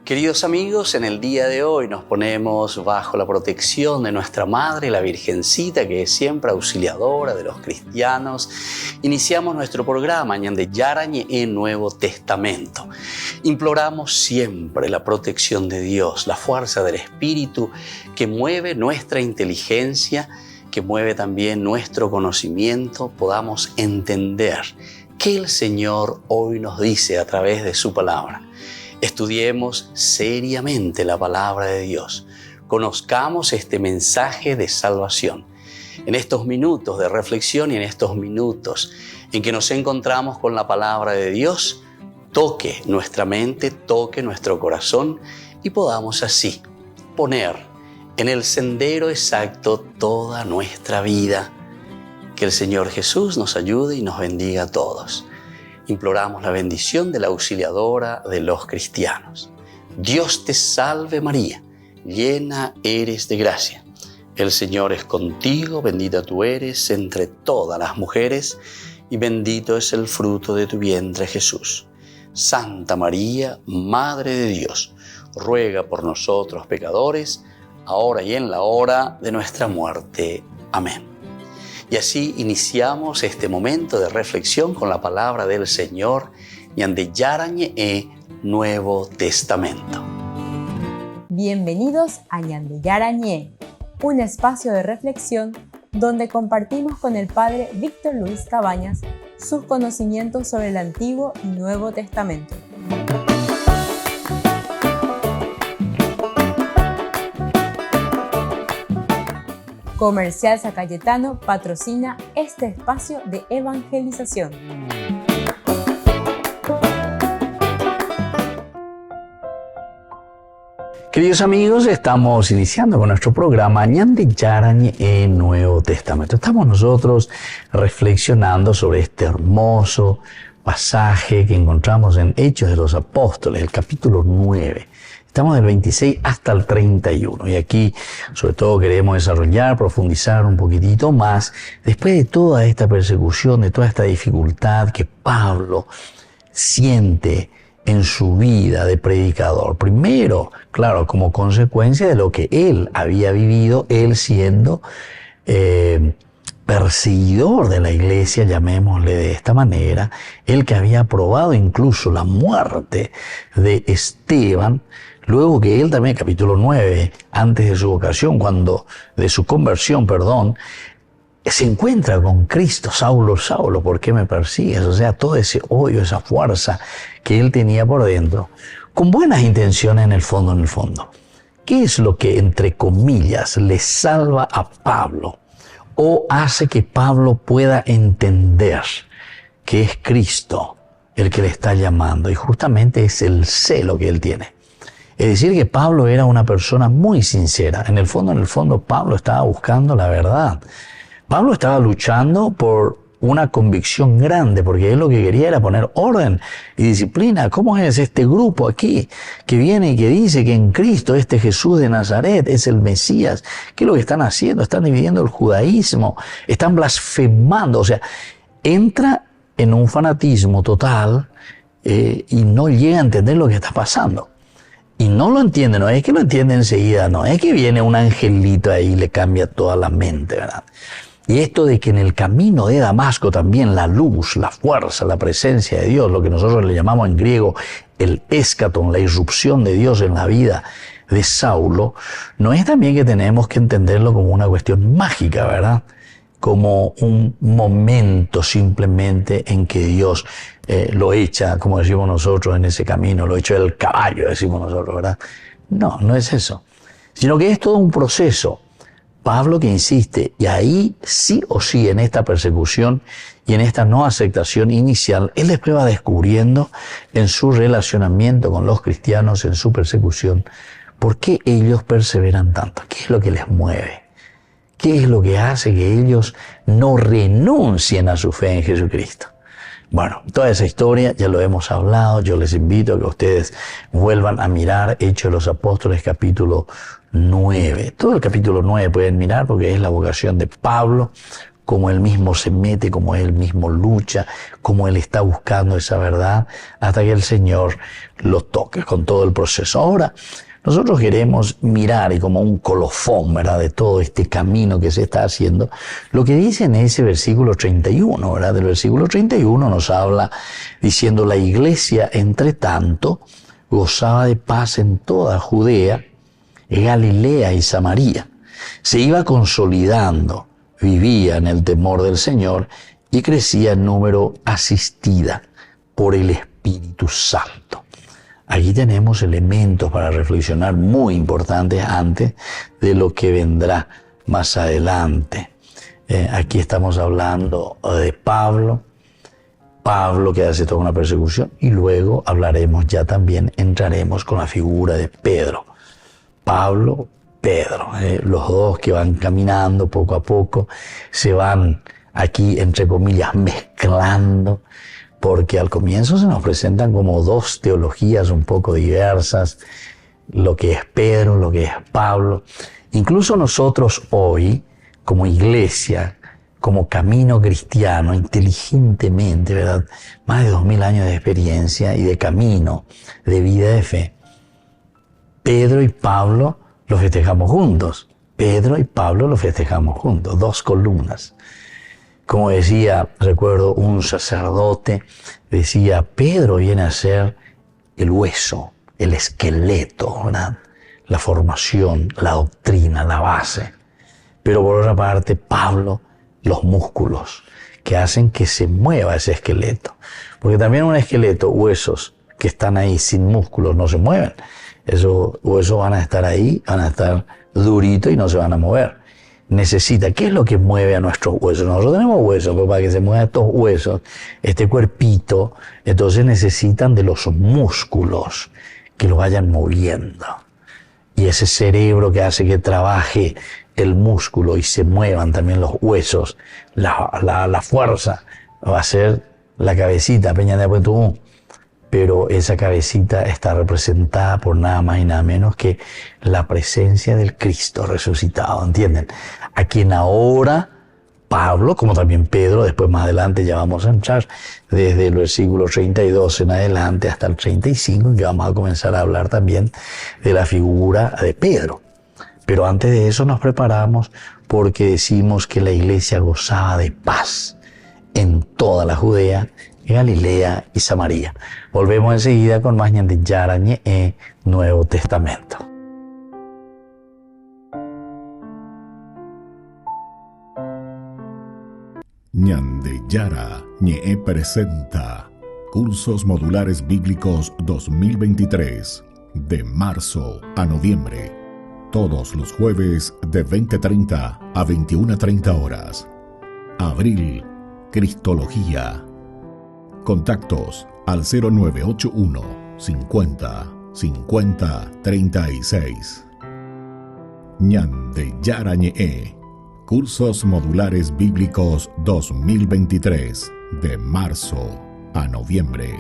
Queridos amigos, en el día de hoy nos ponemos bajo la protección de nuestra Madre, la Virgencita, que es siempre auxiliadora de los cristianos. Iniciamos nuestro programa Ñande Yarañe en Nuevo Testamento. Imploramos siempre la protección de Dios, la fuerza del Espíritu que mueve nuestra inteligencia, que mueve también nuestro conocimiento, podamos entender qué el Señor hoy nos dice a través de su palabra. Estudiemos seriamente la palabra de Dios. Conozcamos este mensaje de salvación. En estos minutos de reflexión y en estos minutos en que nos encontramos con la palabra de Dios, toque nuestra mente, toque nuestro corazón y podamos así poner en el sendero exacto toda nuestra vida. Que el Señor Jesús nos ayude y nos bendiga a todos. Imploramos la bendición de la auxiliadora de los cristianos. Dios te salve María, llena eres de gracia. El Señor es contigo, bendita tú eres entre todas las mujeres y bendito es el fruto de tu vientre Jesús. Santa María, Madre de Dios, ruega por nosotros pecadores, ahora y en la hora de nuestra muerte. Amén. Y así iniciamos este momento de reflexión con la palabra del Señor, Ñande Yarañe Nuevo Testamento. Bienvenidos a Ñande Yarañe, un espacio de reflexión donde compartimos con el Padre Víctor Luis Cabañas sus conocimientos sobre el Antiguo y Nuevo Testamento. Comercial San Cayetano patrocina este espacio de evangelización. Queridos amigos, estamos iniciando con nuestro programa Ñande Yarañe en Nuevo Testamento. Estamos nosotros reflexionando sobre este hermoso pasaje que encontramos en Hechos de los Apóstoles, el capítulo 9. Estamos del 26 hasta el 31 y aquí sobre todo queremos desarrollar, profundizar un poquitito más después de toda esta persecución, de toda esta dificultad que Pablo siente en su vida de predicador. Primero, claro, como consecuencia de lo que él había vivido, él siendo perseguidor de la iglesia, llamémosle de esta manera, él que había probado incluso la muerte de Esteban. Luego que él también, capítulo 9, antes de su vocación, de su conversión, se encuentra con Cristo. Saulo, Saulo, ¿por qué me persigues? O sea, todo ese odio, esa fuerza que él tenía por dentro, con buenas intenciones en el fondo. ¿Qué es lo que, entre comillas, le salva a Pablo o hace que Pablo pueda entender que es Cristo el que le está llamando? Y justamente es el celo que él tiene. Es decir, que Pablo era una persona muy sincera. En el fondo, Pablo estaba buscando la verdad. Pablo estaba luchando por una convicción grande, porque él lo que quería era poner orden y disciplina. ¿Cómo es este grupo aquí que viene y que dice que en Cristo este Jesús de Nazaret es el Mesías? ¿Qué es lo que están haciendo? Están dividiendo el judaísmo, están blasfemando. O sea, entra en un fanatismo total y no llega a entender lo que está pasando. Y no lo entiende, no es que lo entiende enseguida, no es que viene un angelito ahí y le cambia toda la mente, ¿verdad? Y esto de que en el camino de Damasco también la luz, la fuerza, la presencia de Dios, lo que nosotros le llamamos en griego el eschaton, la irrupción de Dios en la vida de Saulo, no es también que tenemos que entenderlo como una cuestión mágica, ¿verdad? Como un momento simplemente en que Dios lo echa, como decimos nosotros en ese camino, lo echa del caballo, decimos nosotros, ¿verdad? No, no es eso, sino que es todo un proceso. Pablo que insiste, y ahí sí o sí en esta persecución y en esta no aceptación inicial, él después va descubriendo en su relacionamiento con los cristianos, en su persecución, por qué ellos perseveran tanto, qué es lo que les mueve. ¿Qué es lo que hace que ellos no renuncien a su fe en Jesucristo? Bueno, toda esa historia ya lo hemos hablado. Yo les invito a que ustedes vuelvan a mirar Hechos de los Apóstoles capítulo 9. Todo el capítulo 9 pueden mirar porque es la vocación de Pablo cómo él mismo se mete, cómo él mismo lucha, cómo él está buscando esa verdad, hasta que el Señor lo toque con todo el proceso. Ahora, nosotros queremos mirar y como un colofón, ¿verdad?, de todo este camino que se está haciendo, lo que dice en ese versículo 31, ¿verdad? Del versículo 31 nos habla diciendo: la iglesia, entre tanto, gozaba de paz en toda Judea, Galilea y Samaria. Se iba consolidando, vivía en el temor del Señor y crecía en número, asistida por el Espíritu Santo. Aquí tenemos elementos para reflexionar muy importantes antes de lo que vendrá más adelante. Aquí estamos hablando de Pablo que hace toda una persecución, y luego hablaremos ya también, entraremos con la figura de Pedro. Pablo, Pedro, los dos que van caminando poco a poco, se van aquí, entre comillas, mezclando, porque al comienzo se nos presentan como dos teologías un poco diversas, lo que es Pedro, lo que es Pablo. Incluso nosotros hoy, como iglesia, como camino cristiano, inteligentemente, ¿verdad?, más de 2000 años de experiencia y de camino, de vida de fe, Pedro y Pablo los festejamos juntos. Pedro y Pablo los festejamos juntos, dos columnas. Como decía, recuerdo un sacerdote, decía: Pedro viene a ser el hueso, el esqueleto, ¿verdad?, la formación, la doctrina, la base. Pero por otra parte, Pablo, los músculos que hacen que se mueva ese esqueleto. Porque también un esqueleto, huesos que están ahí sin músculos, no se mueven. Esos huesos van a estar ahí, van a estar duritos y no se van a mover. Necesita, ¿qué es lo que mueve a nuestros huesos? Nosotros tenemos huesos, pero para que se muevan estos huesos, este cuerpito, entonces necesitan de los músculos que lo vayan moviendo. Y ese cerebro que hace que trabaje el músculo y se muevan también los huesos, la fuerza, va a ser la cabecita, Peña de Apuentú. Pero esa cabecita está representada por nada más y nada menos que la presencia del Cristo resucitado, ¿entienden? A quien ahora Pablo, como también Pedro, después más adelante ya vamos a entrar desde el versículo 32 en adelante hasta el 35, que vamos a comenzar a hablar también de la figura de Pedro. Pero antes de eso nos preparamos porque decimos que la iglesia gozaba de paz en toda la Judea, Galilea y Samaria. Volvemos enseguida con más Ñande Yara Ñe Nuevo Testamento. Ñande Yara Ñe presenta Cursos Modulares Bíblicos 2023, de marzo a noviembre, todos los jueves de 20:30 a 21:30 horas. Abril, Cristología. Contactos al 0981 50 50 36. Ñande Yara Ñe, Cursos Modulares Bíblicos 2023, de marzo a noviembre.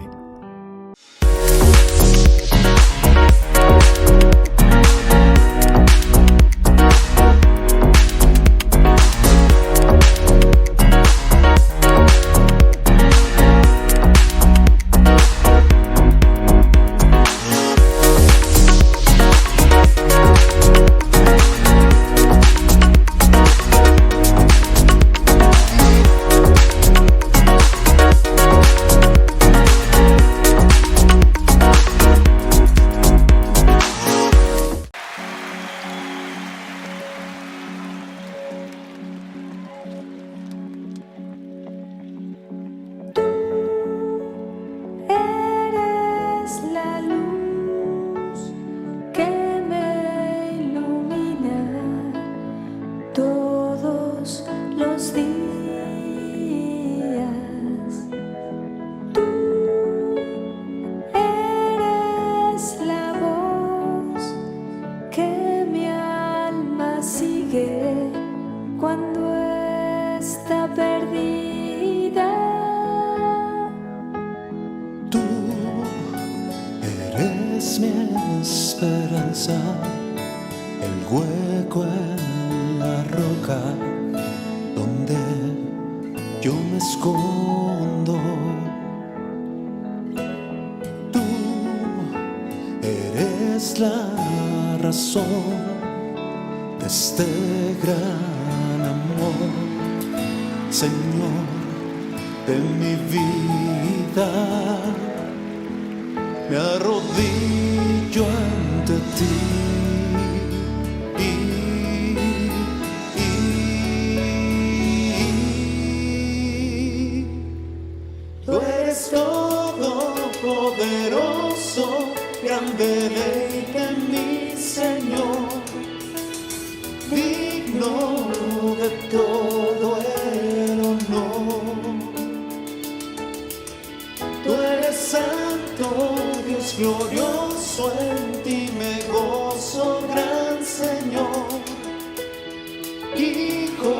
Eres mi esperanza, el hueco en la roca donde yo me escondo. Tú eres la razón de este gran amor, Señor de mi vida. Me arrodillo ante ti. Tú eres todopoderoso, grande deleite en mi Señor, digno de todo el honor. Tú eres santo, Dios glorioso, en ti me gozo, gran Señor, Hijo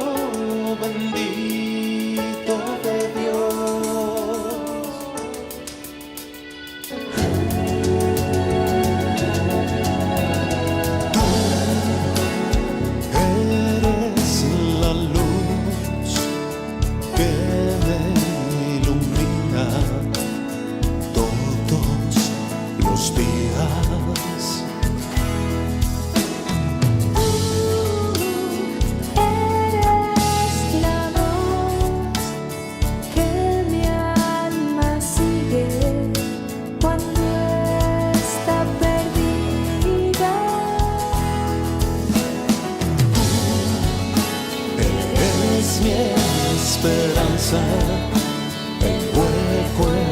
bendito de Dios. Tú eres la luz que me ilumina todos los días. Eres la voz que mi alma sigue cuando está perdida. Eres mi esperanza, el hueco en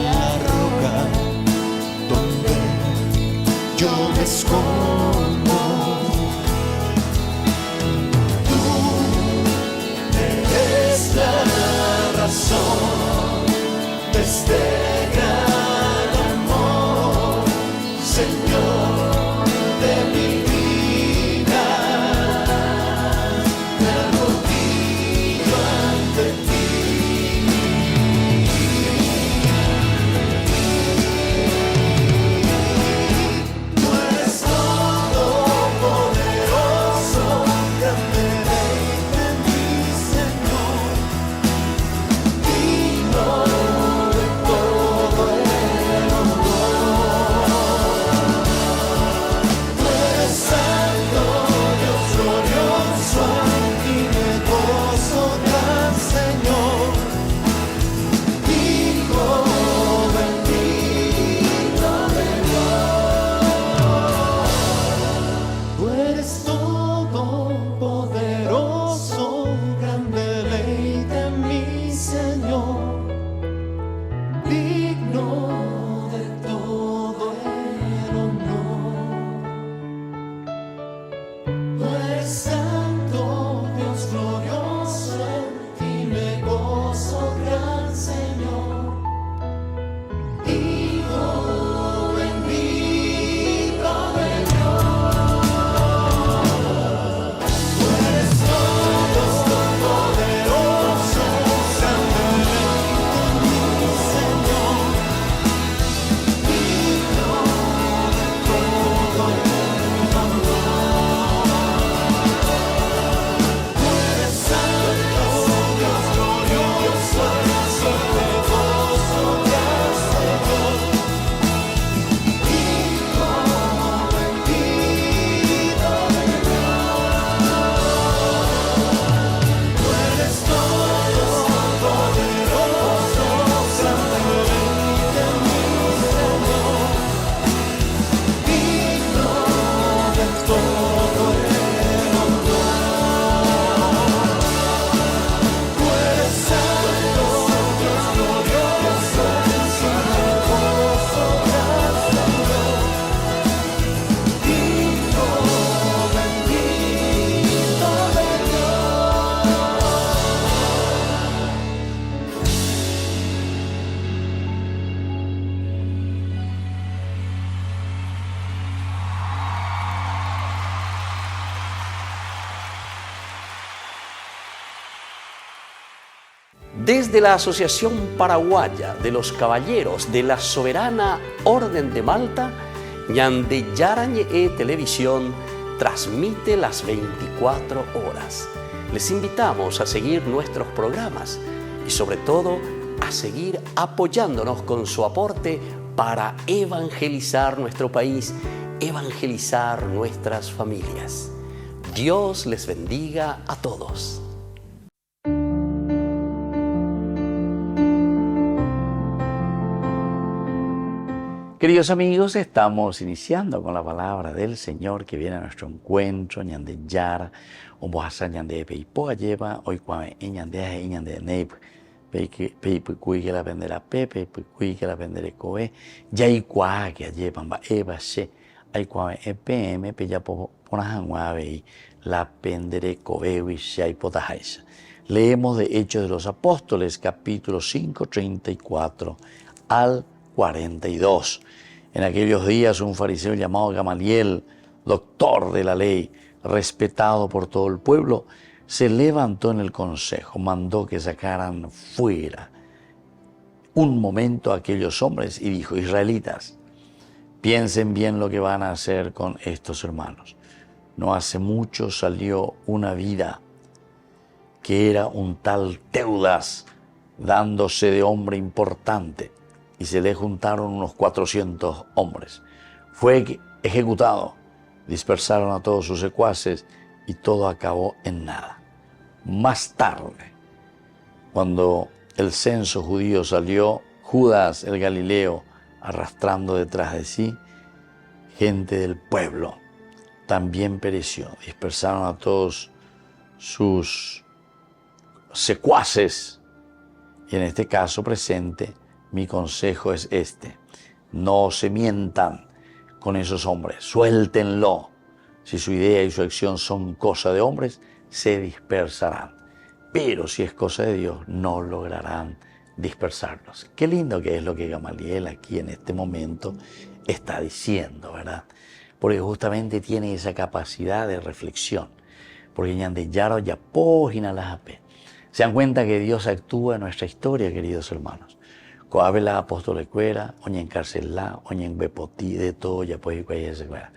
la roca donde yo me escondo. Tú eres la razón de este gran amor, Señor de mi vida. Me arrodillo ante ti. Tú eres todopoderoso, grande deleite en mi Señor, digno de todo el honor. Tú eres santo, Dios glorioso, en ti me gozo, gran Señor, Hijo bendito de Dios. Tú eres todopoderoso, grande deleite en mi Señor, digno de todo el honor. Tú eres santo, Dios glorioso, en ti me gozo, gran Señor, Hijo bendito de Dios. Tú eres todopoderoso, grande deleite en mi Señor, digno de todo el honor. Tú eres santo, Dios glorioso, en ti me gozo, gran Señor, Hijo bendito de Dios. Tú eres todopoderoso, grande deleite en mi Señor, digno de todo el honor. Tú eres santo, Dios glorioso, en ti me gozo, gran Señor, Hijo bendito de Desde la Asociación Paraguaya de los Caballeros de la Soberana Orden de Malta, Ñandeyara Ñe'e Televisión transmite las 24 horas. Les invitamos a seguir nuestros programas y sobre todo a seguir apoyándonos con su aporte para evangelizar nuestro país, evangelizar nuestras familias. Dios les bendiga a todos. Queridos amigos, estamos iniciando con la palabra del Señor que viene a nuestro encuentro. Ñande Yara, un bohasa ñande peipo lleva, hoy cuame ñande ñande neip, peipucui que la vendera pepe, peipucui que la vendere coe, ya y cua que llevan ba eva se, hay cuame EPM, peya ponajanguave la pendere coewi se hay potajaisa. Leemos de Hechos de los Apóstoles, capítulo 5, 34 al 42. En aquellos días un fariseo llamado Gamaliel, doctor de la ley, respetado por todo el pueblo, se levantó en el consejo, mandó que sacaran fuera un momento a aquellos hombres y dijo: israelitas, piensen bien lo que van a hacer con estos hermanos. No hace mucho salió una vida que era un tal Teudas, dándose de hombre importante, y se le juntaron unos 400 hombres. Fue ejecutado, dispersaron a todos sus secuaces y todo acabó en nada. Más tarde, cuando el censo judío salió, Judas el Galileo, arrastrando detrás de sí gente del pueblo, también pereció. Dispersaron a todos sus secuaces. Y en este caso presente, mi consejo es este: no se mientan con esos hombres, suéltenlo. Si su idea y su acción son cosa de hombres, se dispersarán. Pero si es cosa de Dios, no lograrán dispersarlos. Qué lindo que es lo que Gamaliel aquí en este momento está diciendo, ¿verdad? Porque justamente tiene esa capacidad de reflexión. Porque ñande yaro ya pógina las AP. Se dan cuenta que Dios actúa en nuestra historia, queridos hermanos. Coabela apóstoles cuera, oña encarcelá, oña en bepotí, de todo, ya pues se cuera.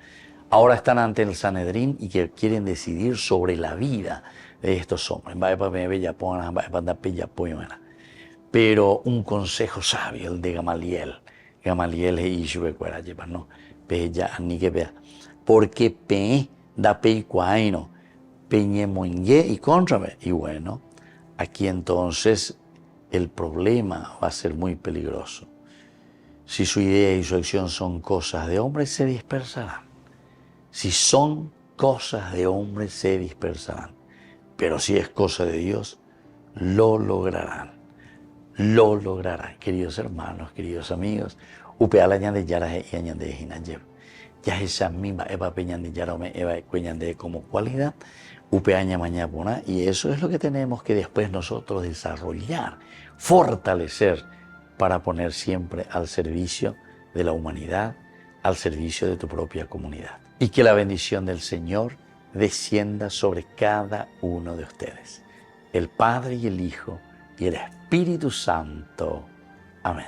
Ahora están ante el Sanedrín y que quieren decidir sobre la vida de estos hombres. Pero un consejo sabio, el de Gamaliel. Gamaliel es Ishue cuera, ¿no? Ni que vea. Porque pe da pe cuaino, peñe moingue y contrame. Y bueno, aquí entonces el problema va a ser muy peligroso. Si su idea y su acción son cosas de hombres, se dispersarán. Si son cosas de hombres, se dispersarán. Pero si es cosa de Dios, lo lograrán. Lo lograrán. Queridos hermanos, queridos amigos, upeala ñande yara y añande jinayev. Ya esa misma eva peñande yarome eva cueñande como cualidad, upeaña mañana, y eso es lo que tenemos que después nosotros desarrollar, fortalecer, para poner siempre al servicio de la humanidad, al servicio de tu propia comunidad. Y que la bendición del Señor descienda sobre cada uno de ustedes, el Padre y el Hijo y el Espíritu Santo. Amén.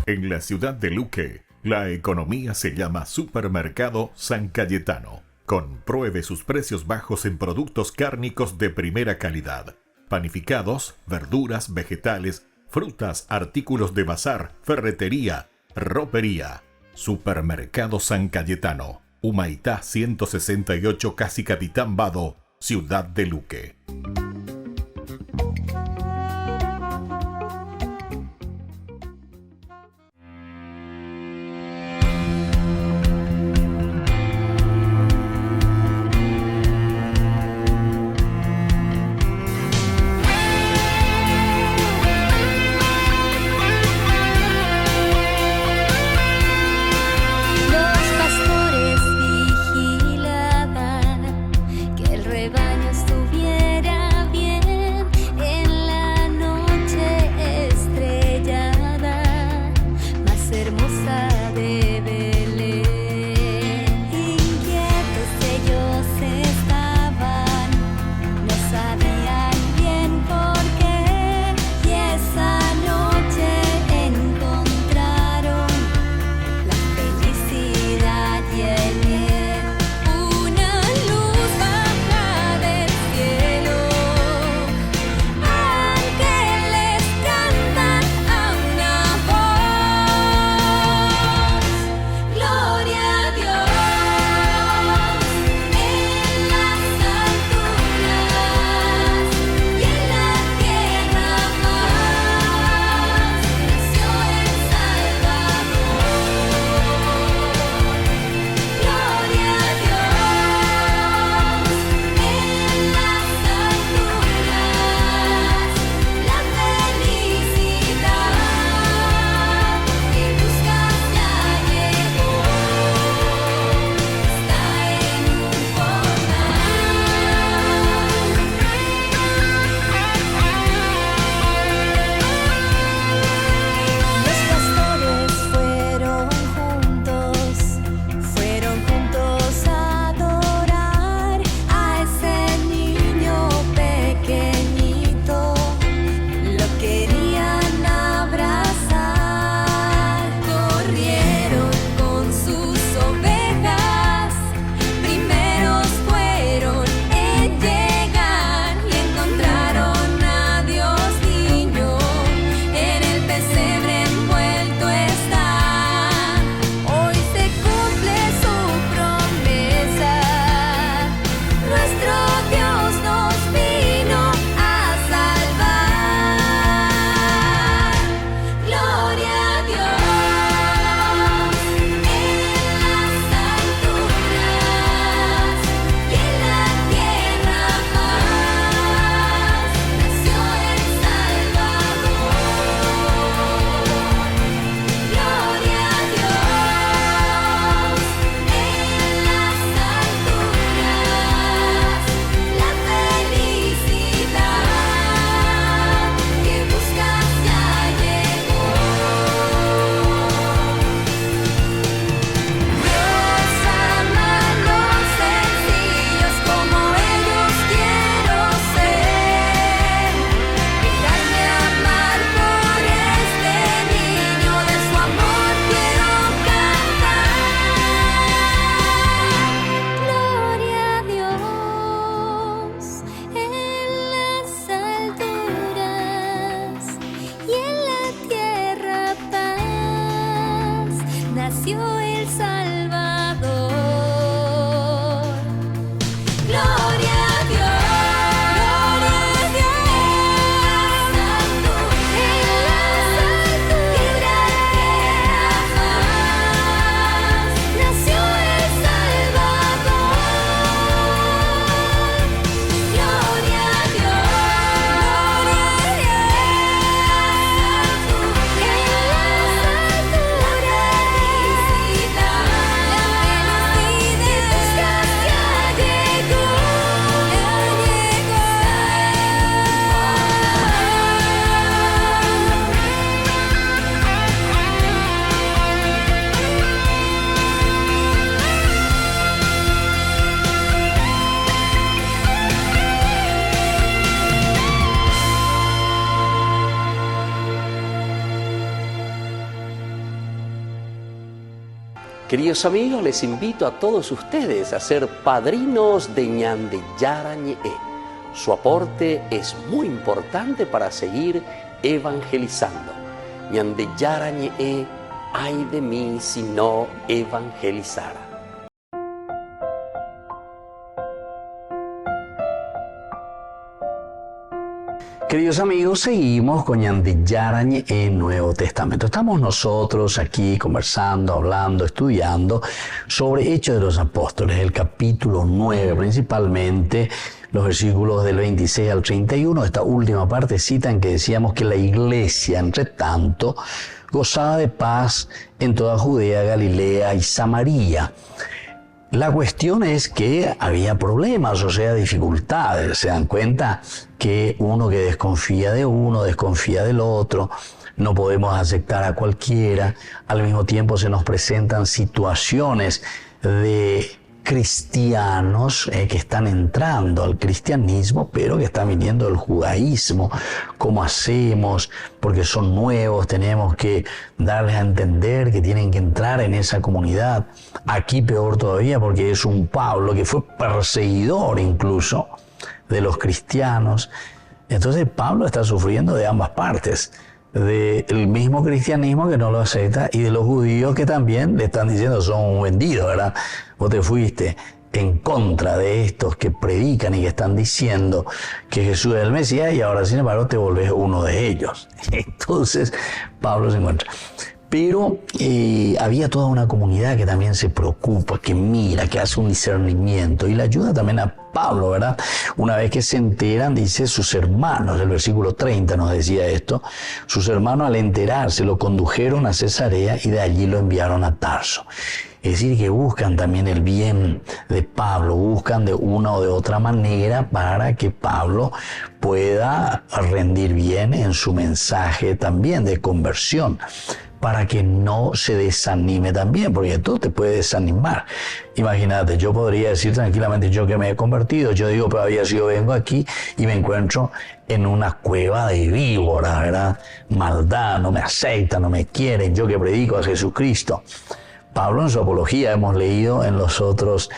En la ciudad de Luque, la economía se llama Supermercado San Cayetano. Compruebe sus precios bajos en productos cárnicos de primera calidad. Panificados, verduras, vegetales, frutas, artículos de bazar, ferretería, ropería. Supermercado San Cayetano, Humaitá 168, Casi Capitán Vado, Ciudad de Luque. Los pastores vigilaban que el rebaño estuviera Queridos amigos, les invito a todos ustedes a ser padrinos de Ñande Yarañe. Su aporte es muy importante para seguir evangelizando. Ñande Yarañe, ay de mí si no evangelizara. Queridos amigos, seguimos con Ñande Yarañe en Nuevo Testamento. Estamos nosotros aquí conversando, hablando, estudiando sobre Hechos de los Apóstoles, el capítulo 9, principalmente los versículos del 26 al 31, esta última partecita en que decíamos que la iglesia, entre tanto, gozaba de paz en toda Judea, Galilea y Samaria. La cuestión es que había problemas, o sea, dificultades. Se dan cuenta que uno que desconfía de uno, desconfía del otro, no podemos aceptar a cualquiera. Al mismo tiempo se nos presentan situaciones de cristianos que están entrando al cristianismo, pero que están viniendo del judaísmo. ¿Cómo hacemos? Porque son nuevos, tenemos que darles a entender que tienen que entrar en esa comunidad. Aquí peor todavía, porque es un Pablo que fue perseguidor incluso de los cristianos. Entonces Pablo está sufriendo de ambas partes, del mismo cristianismo que no lo acepta y de los judíos que también le están diciendo son vendidos, ¿verdad? Vos te fuiste en contra de estos que predican y que están diciendo que Jesús es el Mesías y ahora sin embargo te volvés uno de ellos. Entonces Pablo se encuentra. Pero había toda una comunidad que también se preocupa, que mira, que hace un discernimiento y le ayuda también a Pablo, ¿verdad? Una vez que se enteran, dice, sus hermanos, el versículo 30 nos decía esto, sus hermanos al enterarse lo condujeron a Cesarea y de allí lo enviaron a Tarso. Es decir, que buscan también el bien de Pablo, buscan de una o de otra manera para que Pablo pueda rendir bien en su mensaje también de conversión, para que no se desanime también, porque esto te puede desanimar. Imagínate, yo podría decir tranquilamente, yo que me he convertido, yo digo, todavía si yo vengo aquí y me encuentro en una cueva de víboras, ¿verdad? Maldad, no me aceptan, no me quieren, yo que predico a Jesucristo. Pablo en su apología, hemos leído en los otros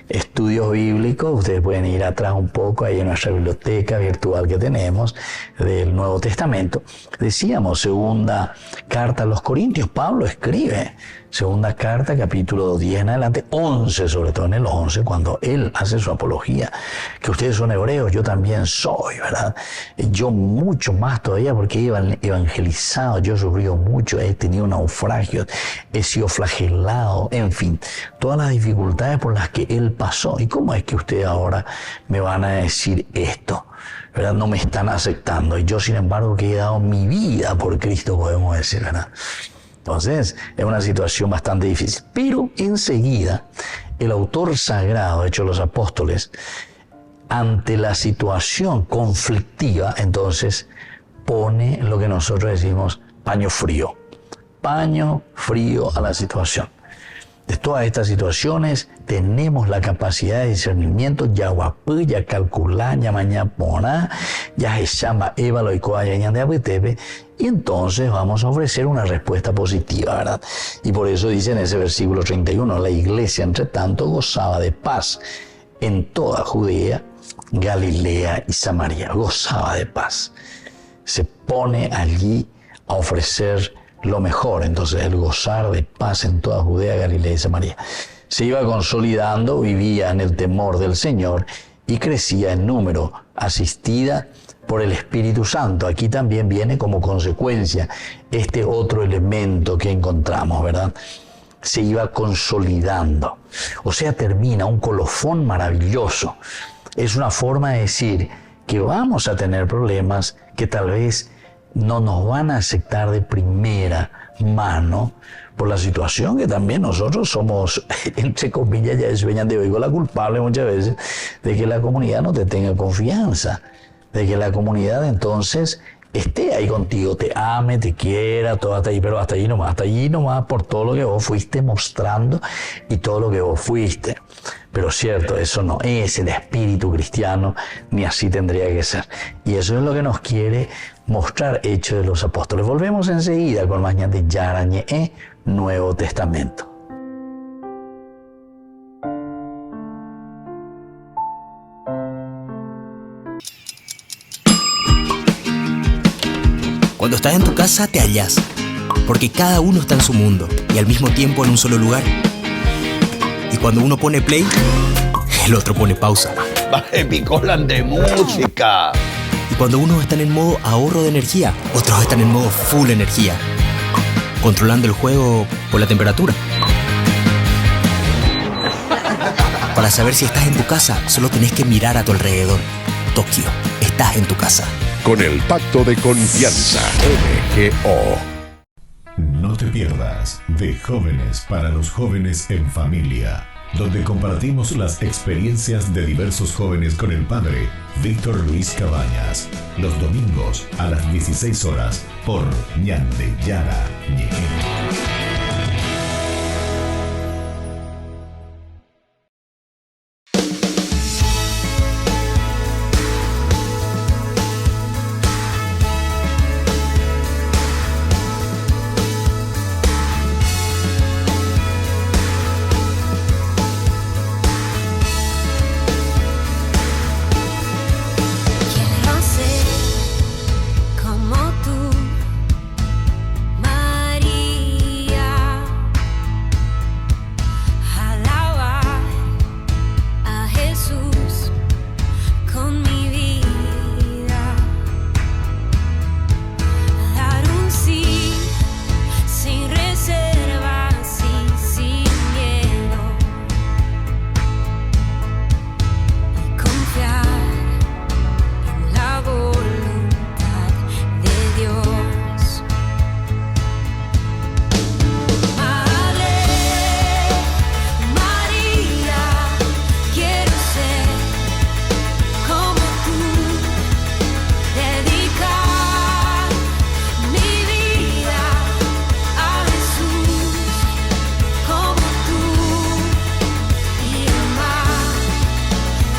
estudios bíblicos, ustedes pueden ir atrás un poco, ahí en nuestra biblioteca virtual que tenemos del Nuevo Testamento. Decíamos, segunda carta a los Corintios, Pablo escribe, segunda carta, capítulo 10 en adelante, 11, sobre todo en el 11, cuando él hace su apología, que ustedes son hebreos, yo también soy, ¿verdad? Yo mucho más todavía porque he evangelizado, yo he sufrido mucho, he tenido naufragios, he sido flagelado, en fin, todas las dificultades por las que él pasó. ¿Y cómo es que ustedes ahora me van a decir esto? ¿Verdad? No me están aceptando. Y yo, sin embargo, que he dado mi vida por Cristo, podemos decir, ¿verdad? Entonces, es una situación bastante difícil. Pero enseguida, el autor sagrado, Hechos de los Apóstoles, ante la situación conflictiva, entonces pone lo que nosotros decimos paño frío a la situación. De todas estas situaciones tenemos la capacidad de discernimiento, ya guapú, ya calcular, ya mañana poná, ya llama Eva y y entonces vamos a ofrecer una respuesta positiva, ¿verdad? Y por eso dice en ese versículo 31, la iglesia entre tanto gozaba de paz en toda Judea, Galilea y Samaria, gozaba de paz. Se pone allí a ofrecer lo mejor, entonces el gozar de paz en toda Judea, Galilea y Samaria. Se iba consolidando, vivía en el temor del Señor y crecía en número, asistida por el Espíritu Santo. Aquí también viene como consecuencia este otro elemento que encontramos, ¿verdad? Se iba consolidando. O sea, termina un colofón maravilloso. Es una forma de decir que vamos a tener problemas que tal vez no nos van a aceptar de primera mano por la situación que también nosotros somos, entre comillas, ya despeñan de oigo la culpable muchas veces de que la comunidad no te tenga confianza, de que la comunidad entonces esté ahí contigo, te ame, te quiera, todo hasta ahí, pero hasta allí nomás por todo lo que vos fuiste mostrando y todo lo que vos fuiste. Pero cierto, eso no es el espíritu cristiano, ni así tendría que ser. Y eso es lo que nos quiere mostrar Hechos de los Apóstoles. Volvemos enseguida con más Ñande Yarañe, Nuevo Testamento. Cuando estás en tu casa te hallas, porque cada uno está en su mundo y al mismo tiempo en un solo lugar. Y cuando uno pone play, el otro pone pausa. Baje picolan de música. Y cuando unos están en modo ahorro de energía, otros están en modo full energía, controlando el juego por la temperatura. Para saber si estás en tu casa, solo tenés que mirar a tu alrededor. Tokio, estás en tu casa. Con el Pacto de Confianza, MGO. No te pierdas de Jóvenes para los Jóvenes en Familia, donde compartimos las experiencias de diversos jóvenes con el padre Víctor Luis Cabañas, los domingos a las 16 horas por Ñande Yara Ñeje. Quiero ser como tú, María, alabar a Jesús con mi vida, dar un sí sin reservas y sin miedo, y confiar en la voluntad de Dios. Madre María, quiero ser como tú, dedicar mi vida a Jesús como tú, y amar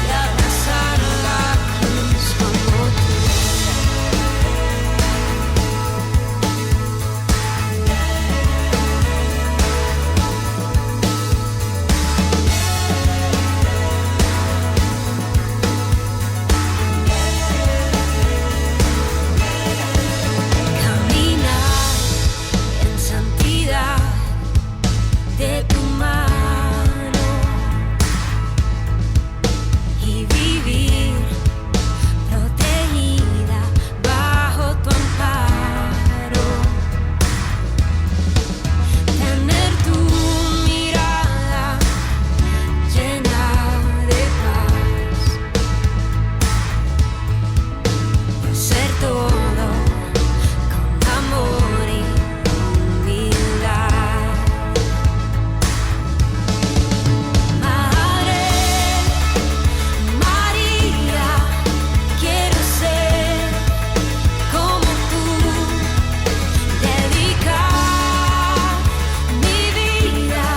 y abrazar la cruz como tú. Caminar en santidad de tu mano y vivir protegida bajo tu amparo, tener tu mirada llena de paz, ser todo con amor y humildad. Madre María, quiero ser como tú, dedicar mi vida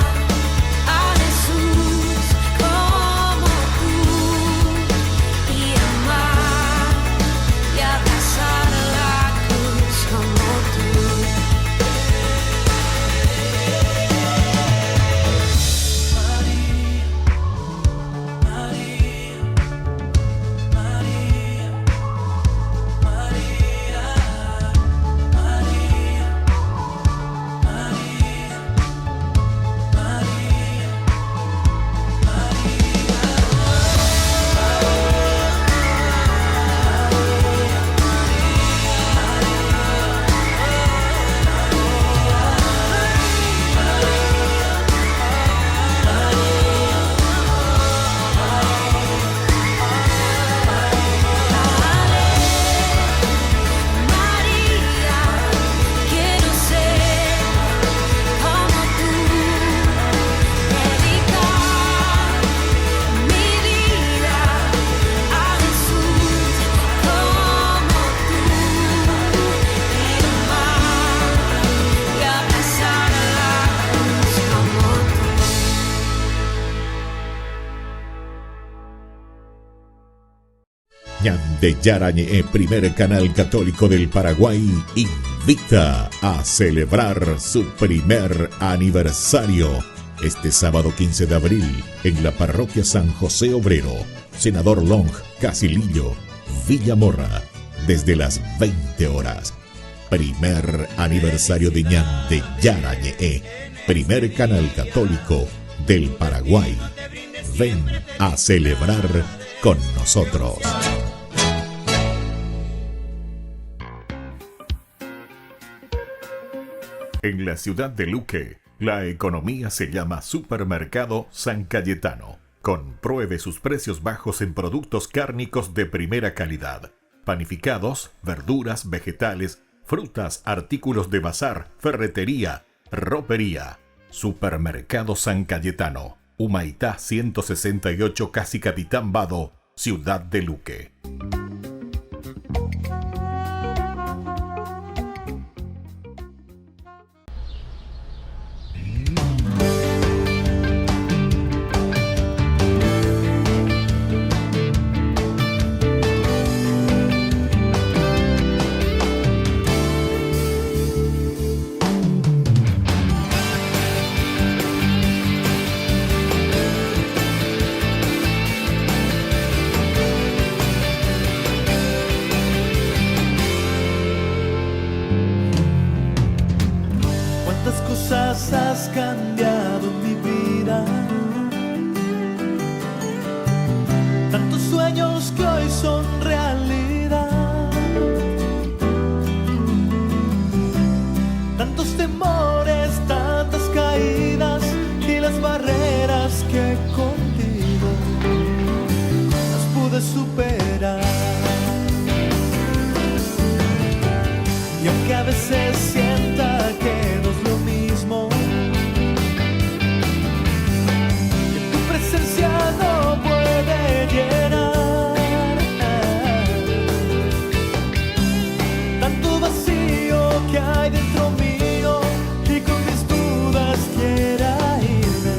a Jesús como tú, y amar y abrazar la cruz como tú. María, quiero ser como tú, dedicar mi vida a Jesús como tú, y amar y abrazar la cruz como tú. Ñande Yara Ñeje, primer canal católico del Paraguay, invita a celebrar su primer aniversario este sábado 15 de abril en la parroquia San José Obrero, Senador Long, Casilillo, Villamorra, desde las 20 horas. Primer aniversario de Ñande Yarañe, primer canal católico del Paraguay. Ven a celebrar con nosotros. En la ciudad de Luque, la economía se llama Supermercado San Cayetano. Compruebe sus precios bajos en productos cárnicos de primera calidad. Panificados, verduras, vegetales, frutas, artículos de bazar, ferretería, ropería. Supermercado San Cayetano. Humaitá 168, Casi Capitán Vado, Ciudad de Luque. Cuántas cosas has cambiado en mi vida, tantos sueños que hoy son realidad, tantos temores, tantas caídas y las barreras que contigo las pude superar. Y aunque a veces sienta que no es lo mismo, que tu presencia no puede llenar tanto vacío que hay dentro mío, y con mis dudas quiera irme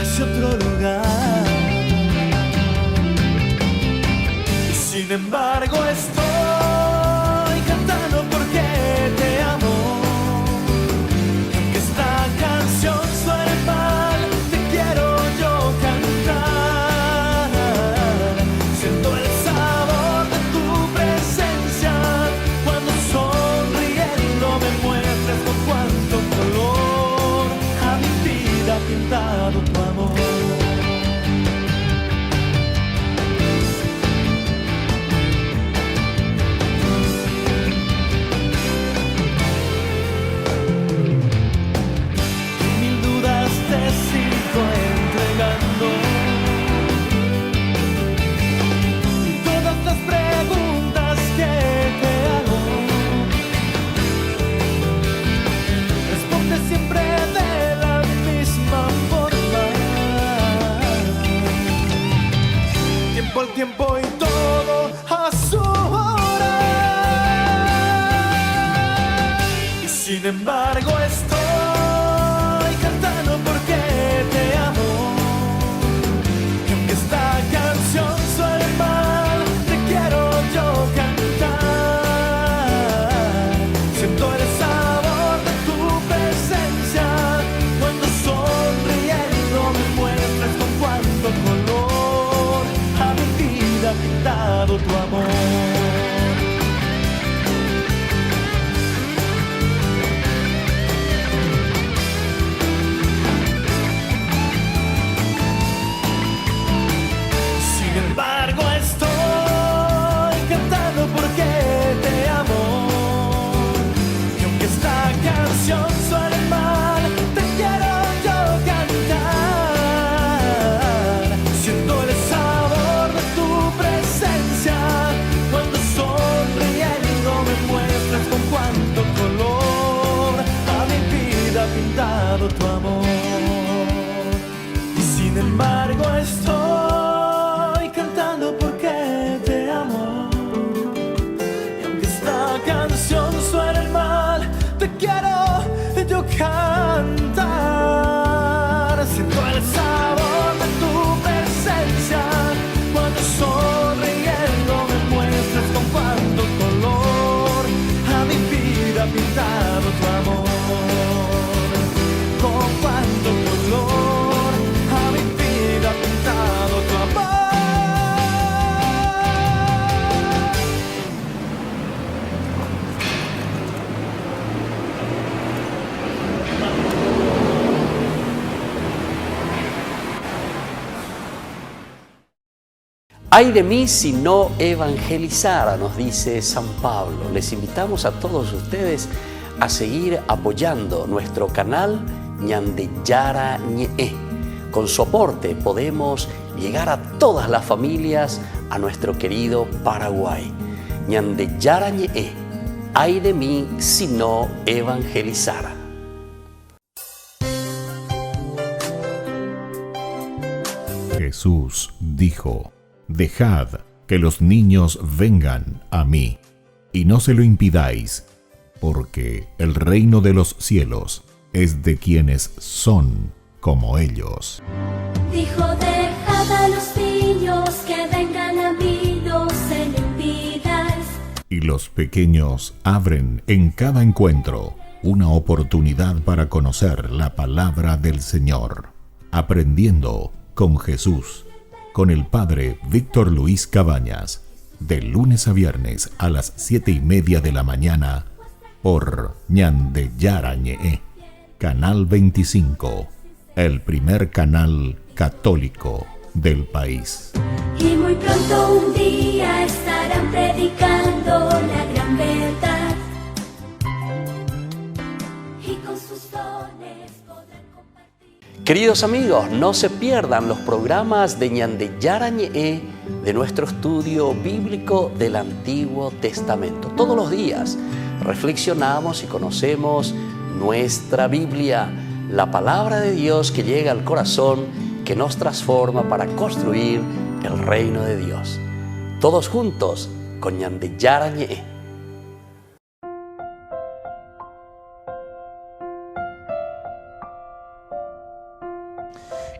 hacia otro lugar. Y sin embargo estoy porque te amo. Aunque esta canción suene mal, te quiero yo cantar. Siento el sabor de tu presencia cuando sonriendo me muestras con cuánto color a mi vida ha pintado tu amor. El tiempo y todo a su hora. Y sin embargo estoy cantando porque te amo. Y aunque esta canción suene mal, te quiero yo cantar. Siento el sabor de tu presencia cuando sonriendo me muestras con cuánto color ha pintado tu amor. Sin embargo estoy cantando porque te amo. Y aunque esta canción suene mal, te quiero yo cantar. Siento el sabor de tu presencia cuando sonriendo me muestras con cuánto color a mi vida ha pintado tu amor. Y sin embargo estoy cantando porque te amo. Y aunque esta canción suene mal, te quiero yo cantar. Siento el sabor de tu presencia cuando sonriendo me muestras con cuánto color Ay de mí si no evangelizara, nos dice San Pablo. Les invitamos a todos ustedes a seguir apoyando nuestro canal Ñandeyara Ñe'e. Con su aporte podemos llegar a todas las familias a nuestro querido Paraguay. Ñandeyara Ñe'e. Ay de mí si no evangelizara. Jesús dijo: Dejad que los niños vengan a mí, y no se lo impidáis, porque el reino de los cielos es de quienes son como ellos. Dijo, dejad a los niños que vengan a mí, no se lo impidáis. Y los pequeños abren en cada encuentro una oportunidad para conocer la palabra del Señor, aprendiendo con Jesús, con el Padre Víctor Luis Cabañas, de lunes a viernes a las 7:30 de la mañana, por Ñandeyara Ñe'e, Canal 25, el primer canal católico del país. Y muy pronto un día estarán predicando la gran verdad. Y con sus dones podrán compartir. Queridos amigos, no se pierdan los programas de Ñandeyara Ñe'e de nuestro estudio bíblico del Antiguo Testamento. Todos los días reflexionamos y conocemos nuestra Biblia, la palabra de Dios que llega al corazón, que nos transforma para construir el reino de Dios. Todos juntos con Ñandeyara Ñe'e.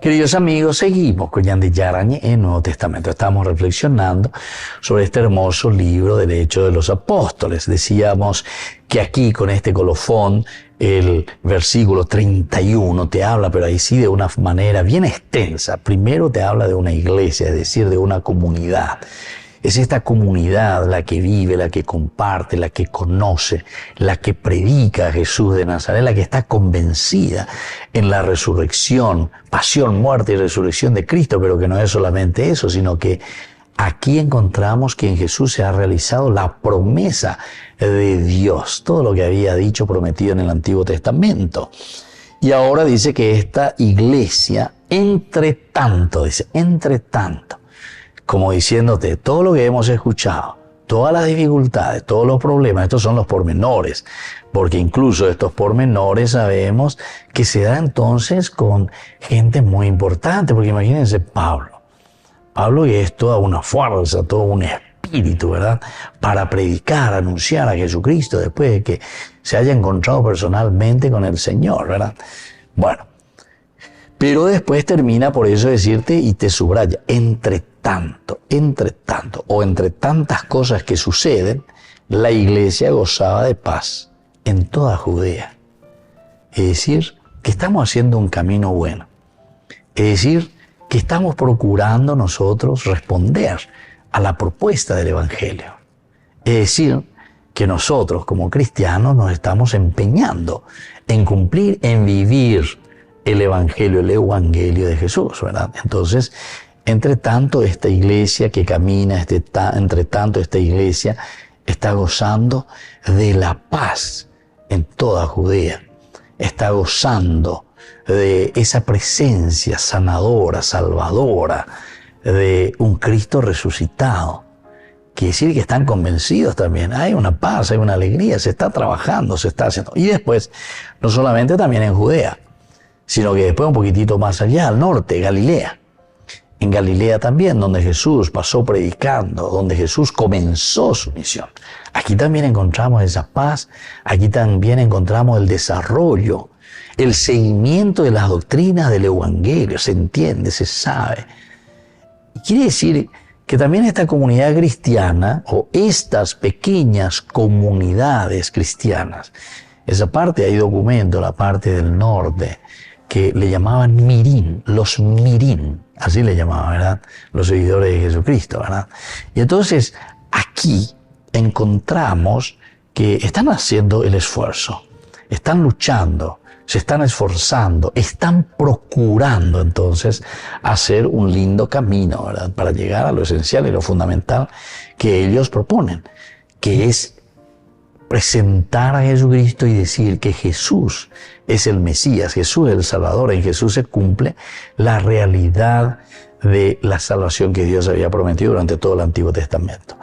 Queridos amigos, seguimos con Ñandeyara Ñe'e, Nuevo Testamento. Estamos reflexionando sobre este hermoso libro del Hechos de los Apóstoles. Decíamos que aquí con este colofón, el versículo 31 te habla, pero ahí sí de una manera bien extensa. Primero te habla de una iglesia, es decir, de una comunidad. Es esta comunidad la que vive, la que comparte, la que conoce, la que predica a Jesús de Nazaret, la que está convencida en la resurrección, pasión, muerte y resurrección de Cristo, pero que no es solamente eso, sino que aquí encontramos que en Jesús se ha realizado la promesa de Dios, todo lo que había dicho, prometido en el Antiguo Testamento. Y ahora dice que esta iglesia, entre tanto, como diciéndote, todo lo que hemos escuchado, todas las dificultades, todos los problemas, estos son los pormenores, porque incluso estos pormenores sabemos que se da entonces con gente muy importante, porque imagínense Pablo que es toda una fuerza, todo un espíritu, ¿verdad?, para predicar, anunciar a Jesucristo después de que se haya encontrado personalmente con el Señor, ¿verdad? Bueno, pero después termina por eso decirte y te subraya, entre tanto, o entre tantas cosas que suceden, la iglesia gozaba de paz en toda Judea. Es decir, que estamos haciendo un camino bueno. Es decir, que estamos procurando nosotros responder a la propuesta del Evangelio. Es decir, que nosotros como cristianos nos estamos empeñando en cumplir, en vivir el Evangelio de Jesús, ¿verdad? Entonces, entre tanto, esta iglesia que camina, entre tanto, esta iglesia está gozando de la paz en toda Judea. Está gozando de esa presencia sanadora, salvadora, de un Cristo resucitado. Quiere decir que están convencidos también. Hay una paz, hay una alegría, se está trabajando, se está haciendo. Y después, no solamente también en Judea, sino que después un poquitito más allá, al norte, Galilea. En Galilea también, donde Jesús pasó predicando, donde Jesús comenzó su misión. Aquí también encontramos esa paz, aquí también encontramos el desarrollo, el seguimiento de las doctrinas del Evangelio, se entiende, se sabe. Y quiere decir que también esta comunidad cristiana, o estas pequeñas comunidades cristianas, esa parte hay documento, la parte del norte, que le llamaban Mirín, los Mirín, así le llamaban, ¿verdad?, los seguidores de Jesucristo, ¿verdad? Y entonces aquí encontramos que están haciendo el esfuerzo, están luchando, se están esforzando, están procurando entonces hacer un lindo camino, ¿verdad?, para llegar a lo esencial y lo fundamental que ellos proponen, que es presentar a Jesucristo y decir que Jesús es el Mesías, Jesús es el Salvador, en Jesús se cumple la realidad de la salvación que Dios había prometido durante todo el Antiguo Testamento.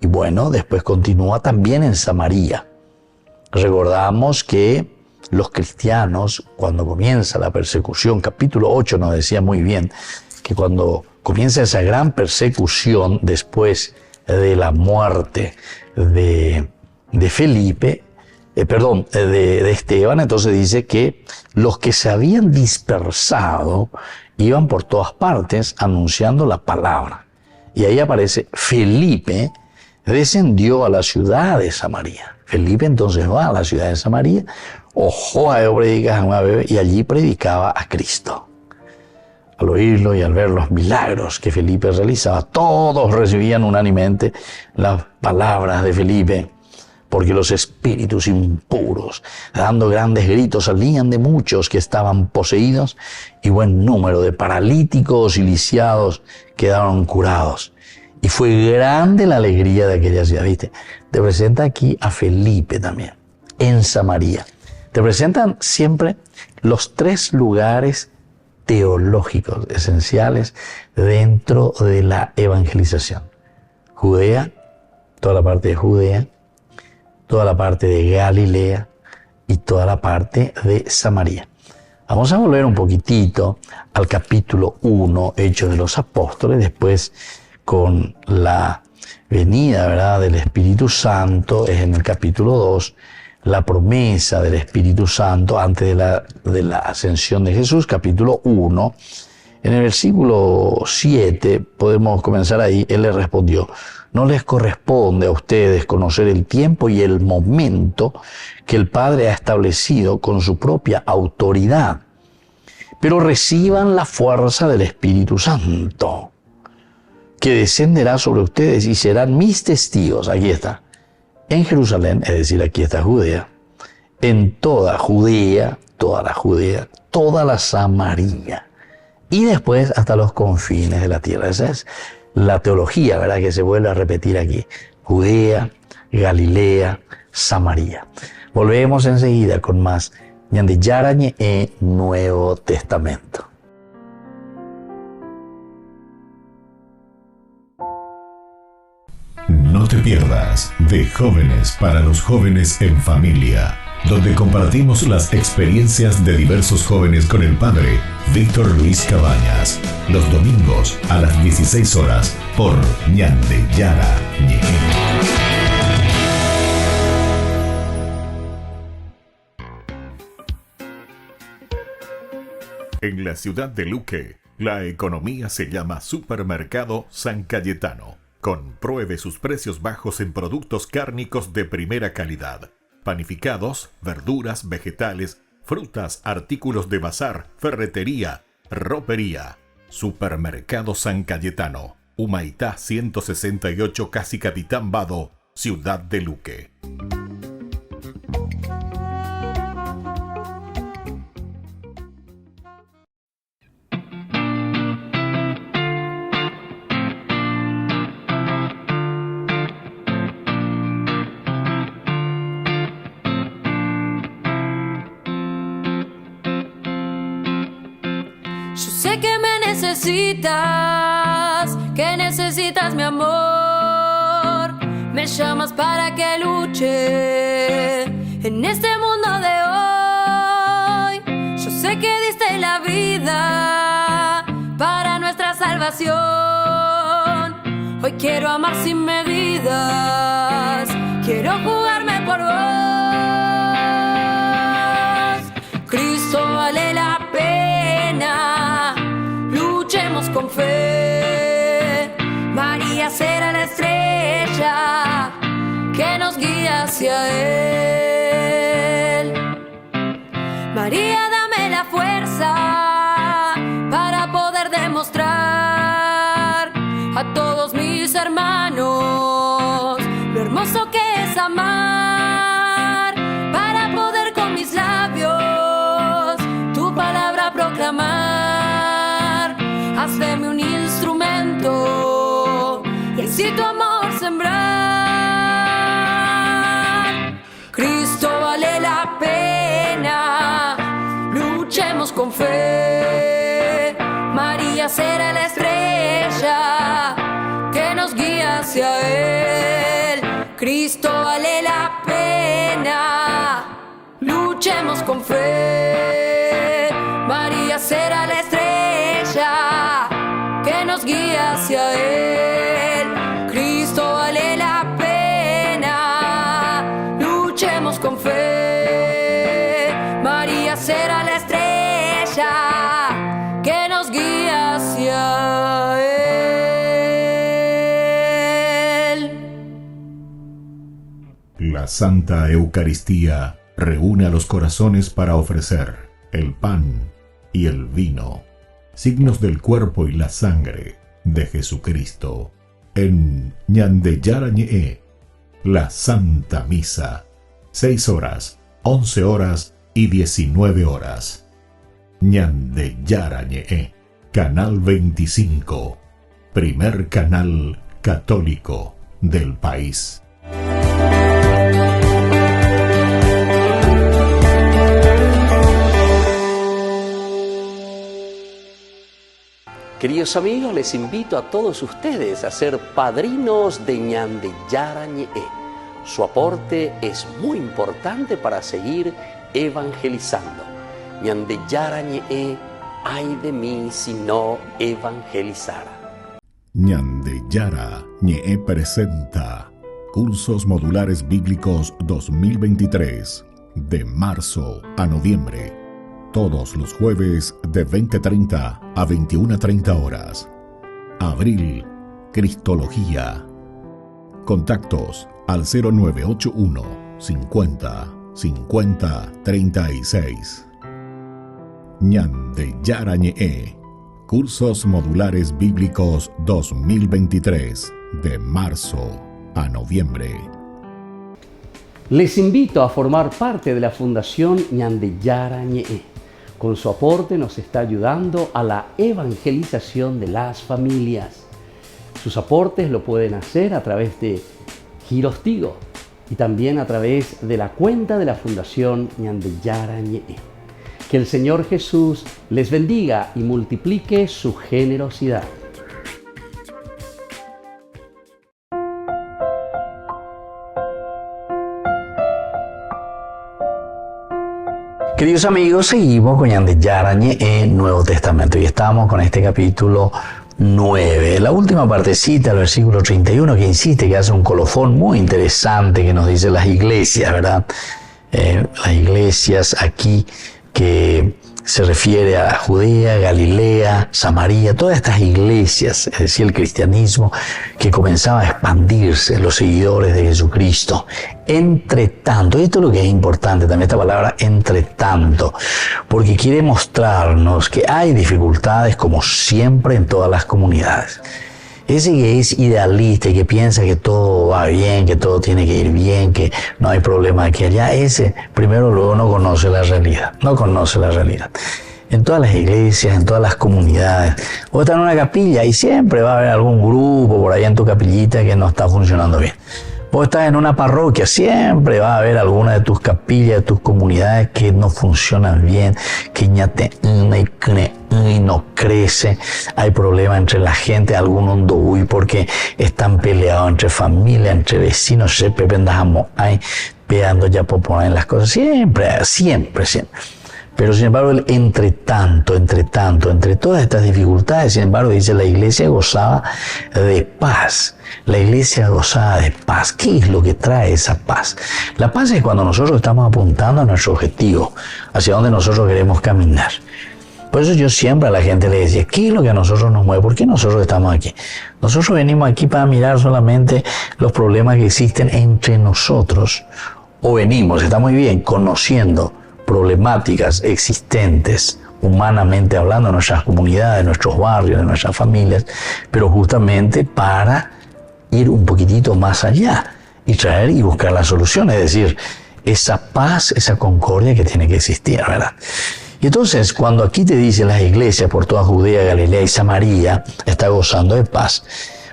Y bueno, después continúa también en Samaria. Recordamos que los cristianos, cuando comienza la persecución, capítulo 8 nos decía muy bien, que cuando comienza esa gran persecución después de la muerte de Felipe, de Esteban, entonces dice que los que se habían dispersado iban por todas partes anunciando la palabra. Y ahí aparece Felipe descendió a la ciudad de Samaria. Felipe entonces va a la ciudad de Samaria, ojó a predicas a una bebé y allí predicaba a Cristo. Al oírlo y al ver los milagros que Felipe realizaba, todos recibían unánimemente las palabras de Felipe, porque los espíritus impuros, dando grandes gritos, salían de muchos que estaban poseídos y buen número de paralíticos y lisiados quedaron curados. Y fue grande la alegría de aquella ciudad, ¿viste? Te presenta aquí a Felipe también, en Samaria. Te presentan siempre los tres lugares teológicos esenciales dentro de la evangelización. Judea, toda la parte de Judea, toda la parte de Galilea y toda la parte de Samaria. Vamos a volver un poquitito al capítulo 1, Hechos de los Apóstoles, después con la venida, ¿verdad?, del Espíritu Santo, es en el capítulo 2, la promesa del Espíritu Santo antes de la ascensión de Jesús, capítulo 1. En el versículo 7, podemos comenzar ahí, él le respondió: no les corresponde a ustedes conocer el tiempo y el momento que el Padre ha establecido con su propia autoridad, pero reciban la fuerza del Espíritu Santo, que descenderá sobre ustedes y serán mis testigos. Aquí está, en Jerusalén, es decir, aquí está Judea, en toda Judea, toda la Samaria, y después hasta los confines de la tierra. Esa es la teología, ¿verdad?, que se vuelve a repetir aquí. Judea, Galilea, Samaria. Volvemos enseguida con más Ñande Yarañe e Nuevo Testamento. No te pierdas de Jóvenes para los Jóvenes en Familia, donde compartimos las experiencias de diversos jóvenes con el padre Víctor Luis Cabañas, los domingos a las 16 horas por Ñande Yarañe. En la ciudad de Luque, la economía se llama Supermercado San Cayetano. Compruebe sus precios bajos en productos cárnicos de primera calidad. Panificados, verduras, vegetales, frutas, artículos de bazar, ferretería, ropería. Supermercado San Cayetano, Humaitá 168, Casi Capitán Vado, Ciudad de Luque. Yo sé que me necesitas, que necesitas mi amor. Me llamas para que luche en este mundo de hoy. Yo sé que diste la vida para nuestra salvación. Hoy quiero amar sin medidas, quiero jugarme por vos. Cristo vale la pena, luchemos con fe. María será la estrella que nos guía hacia Él. María, dame la fuerza para poder demostrar a todos mis hermanos lo hermoso que es amar, para poder con mis labios por sembrar. Cristo vale la pena, luchemos con fe. María será la estrella que nos guía hacia Él. Cristo vale la pena, luchemos con fe. María será la estrella que nos guía hacia Él. Cristo vale la pena, luchemos con fe. María será la estrella que nos guía hacia Él. La Santa Eucaristía reúne a los corazones para ofrecer el pan y el vino, signos del cuerpo y la sangre de Jesucristo. En Ñandeyara Ñe'e, la Santa Misa, 6 horas, 11 horas y 19 horas. Ñandeyara Ñe'e, Canal 25, primer canal católico del país. Queridos amigos, les invito a todos ustedes a ser padrinos de Ñandeyara Ñe'e. Su aporte es muy importante para seguir evangelizando. Ñandeyara Ñe'e, ay de mí si no evangelizara. Ñandeyara Ñe'e presenta Cursos Modulares Bíblicos 2023, de marzo a noviembre. Todos los jueves de 20:30 a 21:30 horas. Abril, Cristología. Contactos al 0981 50 50 36. Ñandeyara Ñe'e, Cursos Modulares Bíblicos 2023, de marzo a noviembre. Les invito a formar parte de la Fundación Ñandeyara Ñe'e. Con su aporte nos está ayudando a la evangelización de las familias. Sus aportes lo pueden hacer a través de Giros Tigo y también a través de la cuenta de la Fundación Ñandeyara Ñe'e. Que el Señor Jesús les bendiga y multiplique su generosidad. Queridos amigos, seguimos con Ñandeyara Ñe'e, Nuevo Testamento, y estamos con este capítulo 9, la última partecita, el versículo 31, que insiste, que hace un colofón muy interesante que nos dice las iglesias, ¿verdad? Las iglesias aquí que se refiere a Judea, Galilea, Samaria, todas estas iglesias, es decir, el cristianismo que comenzaba a expandirse, los seguidores de Jesucristo. Entre tanto, y esto es lo que es importante también, esta palabra entre tanto, porque quiere mostrarnos que hay dificultades como siempre en todas las comunidades. Ese que es idealista y que piensa que todo va bien, que todo tiene que ir bien, que no hay problema aquí allá, ese primero luego no conoce la realidad, no conoce la realidad. En todas las iglesias, en todas las comunidades, vos estás en una capilla y siempre va a haber algún grupo por ahí en tu capillita que no está funcionando bien. Vos estás en una parroquia, siempre va a haber alguna de tus capillas, de tus comunidades que no funcionan bien, que no crece, hay problemas entre la gente, algunos no porque están peleados entre familias, entre vecinos, se pendejamos ahí, pegando ya por poner las cosas, siempre. Pero sin embargo, entre todas estas dificultades, sin embargo, dice, la iglesia gozaba de paz. La iglesia gozaba de paz. ¿Qué es lo que trae esa paz? La paz es cuando nosotros estamos apuntando a nuestro objetivo, hacia donde nosotros queremos caminar. Por eso yo siempre a la gente le decía, ¿qué es lo que a nosotros nos mueve? ¿Por qué nosotros estamos aquí? Nosotros venimos aquí para mirar solamente los problemas que existen entre nosotros. O venimos, está muy bien, conociendo problemáticas existentes, humanamente hablando, en nuestras comunidades, en nuestros barrios, en nuestras familias, pero justamente para ir un poquitito más allá y traer y buscar la solución, es decir, esa paz, esa concordia que tiene que existir, ¿verdad? Y entonces, cuando aquí te dicen las iglesias por toda Judea, Galilea y Samaria está gozando de paz,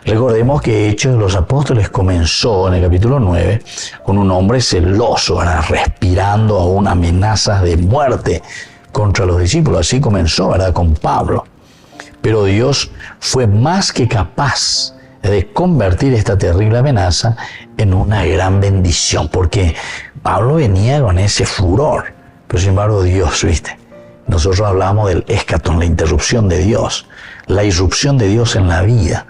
Recordemos que Hechos de los Apóstoles comenzó en el capítulo 9 con un hombre celoso, ¿verdad? Respirando aún amenazas de muerte contra los discípulos. Así comenzó, ¿verdad? Con Pablo. Pero Dios fue más que capaz de convertir esta terrible amenaza en una gran bendición, porque Pablo venía con ese furor, pero sin embargo Dios, ¿viste? Nosotros hablamos del escatón, la interrupción de Dios, la irrupción de Dios en la vida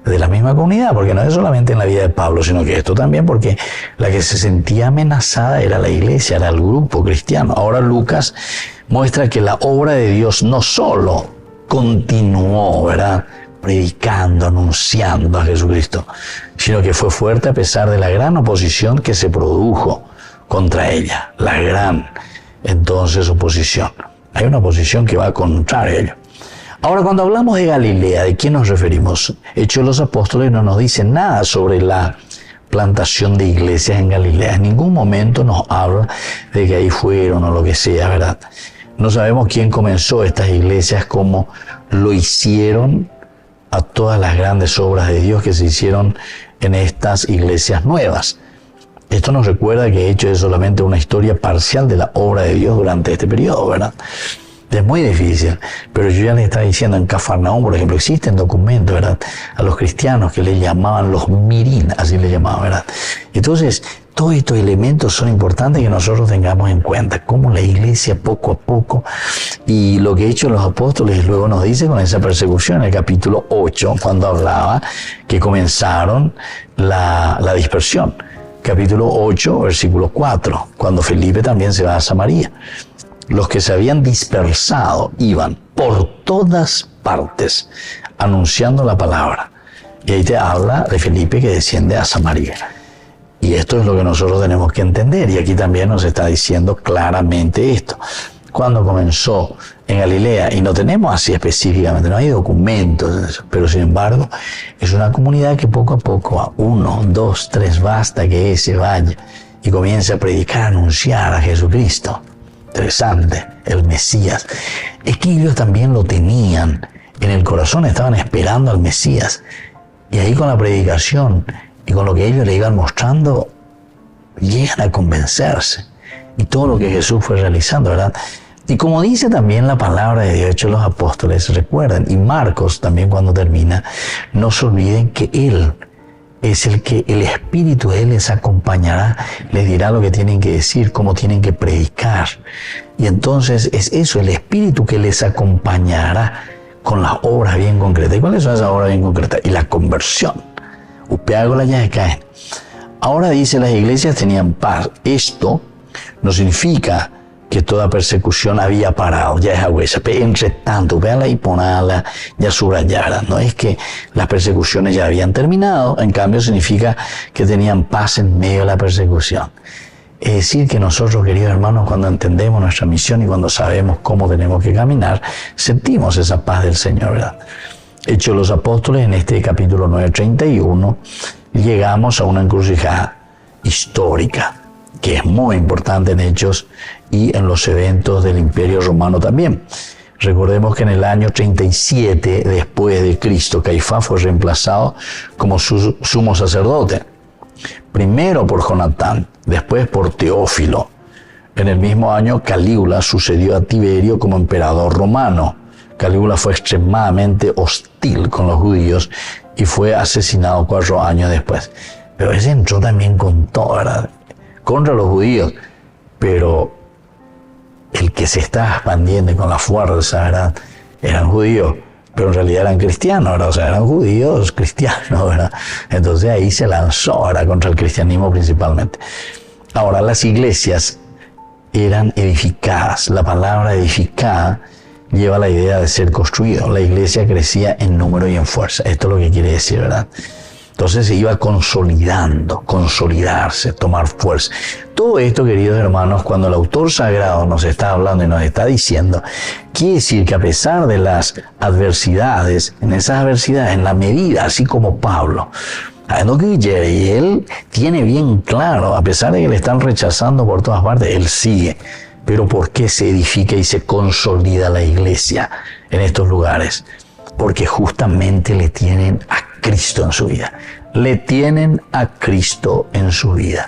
de la misma comunidad, porque no es solamente en la vida de Pablo, sino que esto también porque la que se sentía amenazada era la iglesia, era el grupo cristiano. Ahora Lucas muestra que la obra de Dios no solo continuó, ¿verdad?, predicando, anunciando a Jesucristo, sino que fue fuerte a pesar de la gran oposición que se produjo contra ella, la gran, entonces, oposición. Hay una oposición que va contra ello. Ahora, cuando hablamos de Galilea, ¿de quién nos referimos? Hechos de los Apóstoles no nos dice nada sobre la plantación de iglesias en Galilea. En ningún momento nos habla de que ahí fueron o lo que sea, ¿verdad? No sabemos quién comenzó estas iglesias, cómo lo hicieron a todas las grandes obras de Dios que se hicieron en estas iglesias nuevas. Esto nos recuerda que Hechos es solamente una historia parcial de la obra de Dios durante este periodo, ¿verdad? Es muy difícil, pero yo ya les estaba diciendo, en Cafarnaúm, por ejemplo, existen documentos, ¿verdad?, a los cristianos que le llamaban los mirín, así le llamaban, ¿verdad? Entonces, todos estos elementos son importantes que nosotros tengamos en cuenta, cómo la iglesia poco a poco, y lo que Hechos los Apóstoles luego nos dice con esa persecución, en el capítulo 8, cuando hablaba que comenzaron la dispersión. Capítulo 8, versículo 4, cuando Felipe también se va a Samaria. Los que se habían dispersado iban por todas partes anunciando la palabra. Y ahí te habla de Felipe que desciende a Samaria. Y esto es lo que nosotros tenemos que entender. Y aquí también nos está diciendo claramente esto. Cuando comenzó en Galilea, y no tenemos así específicamente, no hay documentos de eso, pero sin embargo es una comunidad que poco a poco, a 1, 2, 3, basta que ese vaya y comience a predicar, a anunciar a Jesucristo. Interesante, el Mesías. Es que ellos también lo tenían en el corazón, estaban esperando al Mesías. Y ahí con la predicación y con lo que ellos le iban mostrando, llegan a convencerse. Y todo lo que Jesús fue realizando, ¿verdad? Y como dice también la palabra de Dios, Hechos de los Apóstoles, recuerden, y Marcos también cuando termina, no se olviden que Él es el que el Espíritu de Él les acompañará, les dirá lo que tienen que decir, cómo tienen que predicar. Y entonces es eso, el Espíritu que les acompañará con las obras bien concretas. ¿Y cuáles son esas obras bien concretas? Y la conversión. Upeagola ya caen. Ahora dice, las iglesias tenían paz. Esto no significa que toda persecución había parado, ya es agüesa. Entre tanto, véanla y ponala, ya subrayada. No es que las persecuciones ya habían terminado, en cambio significa que tenían paz en medio de la persecución. Es decir, que nosotros, queridos hermanos, cuando entendemos nuestra misión y cuando sabemos cómo tenemos que caminar, sentimos esa paz del Señor, ¿verdad? Hechos de los Apóstoles, en este capítulo 9:31, llegamos a una encrucijada histórica, que es muy importante en Hechos y en los eventos del Imperio Romano también. Recordemos que en el año 37 después de Cristo, Caifás fue reemplazado como sumo sacerdote. Primero por Jonatán, después por Teófilo. En el mismo año, Calígula sucedió a Tiberio como emperador romano. Calígula fue extremadamente hostil con los judíos y fue asesinado 4 años después. Pero ese entró también con todo, ¿verdad?, contra los judíos, pero el que se estaba expandiendo con la fuerza, ¿verdad?, eran judíos, pero en realidad eran cristianos, ¿verdad? O sea, eran judíos cristianos, ¿verdad? Entonces ahí se lanzó, ¿verdad?, contra el cristianismo principalmente. Ahora, las iglesias eran edificadas. La palabra edificada lleva la idea de ser construido. La iglesia crecía en número y en fuerza. Esto es lo que quiere decir, ¿verdad? Entonces se iba consolidando, consolidarse, tomar fuerza. Todo esto, queridos hermanos, cuando el autor sagrado nos está hablando y nos está diciendo, quiere decir que a pesar de las adversidades, en esas adversidades, en la medida, así como Pablo, y él tiene bien claro, a pesar de que le están rechazando por todas partes, él sigue. Pero ¿por qué se edifica y se consolida la iglesia en estos lugares? Porque justamente le tienen a Cristo en su vida. Le tienen a Cristo en su vida.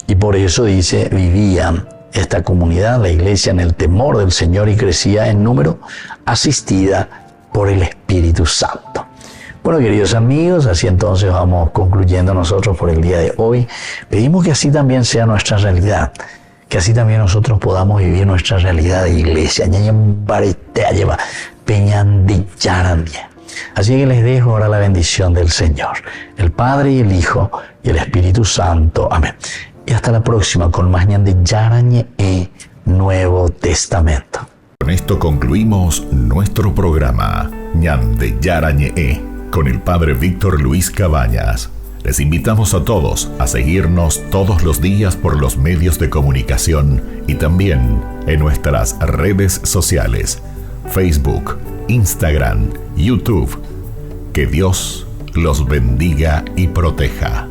Y por eso dice, vivían esta comunidad, la iglesia, en el temor del Señor y crecía en número, asistida por el Espíritu Santo. Bueno, queridos amigos, así entonces vamos concluyendo nosotros por el día de hoy. Pedimos que así también sea nuestra realidad, que así también nosotros podamos vivir nuestra realidad de iglesia. Así que les dejo ahora la bendición del Señor, el Padre y el Hijo y el Espíritu Santo. Amén. Y hasta la próxima con más Ñande Yarañe e Nuevo Testamento. Con esto concluimos nuestro programa Ñande Yarañe e con el Padre Víctor Luis Cabañas. Les invitamos a todos a seguirnos todos los días por los medios de comunicación y también en nuestras redes sociales, Facebook, Instagram, YouTube. Que Dios los bendiga y proteja.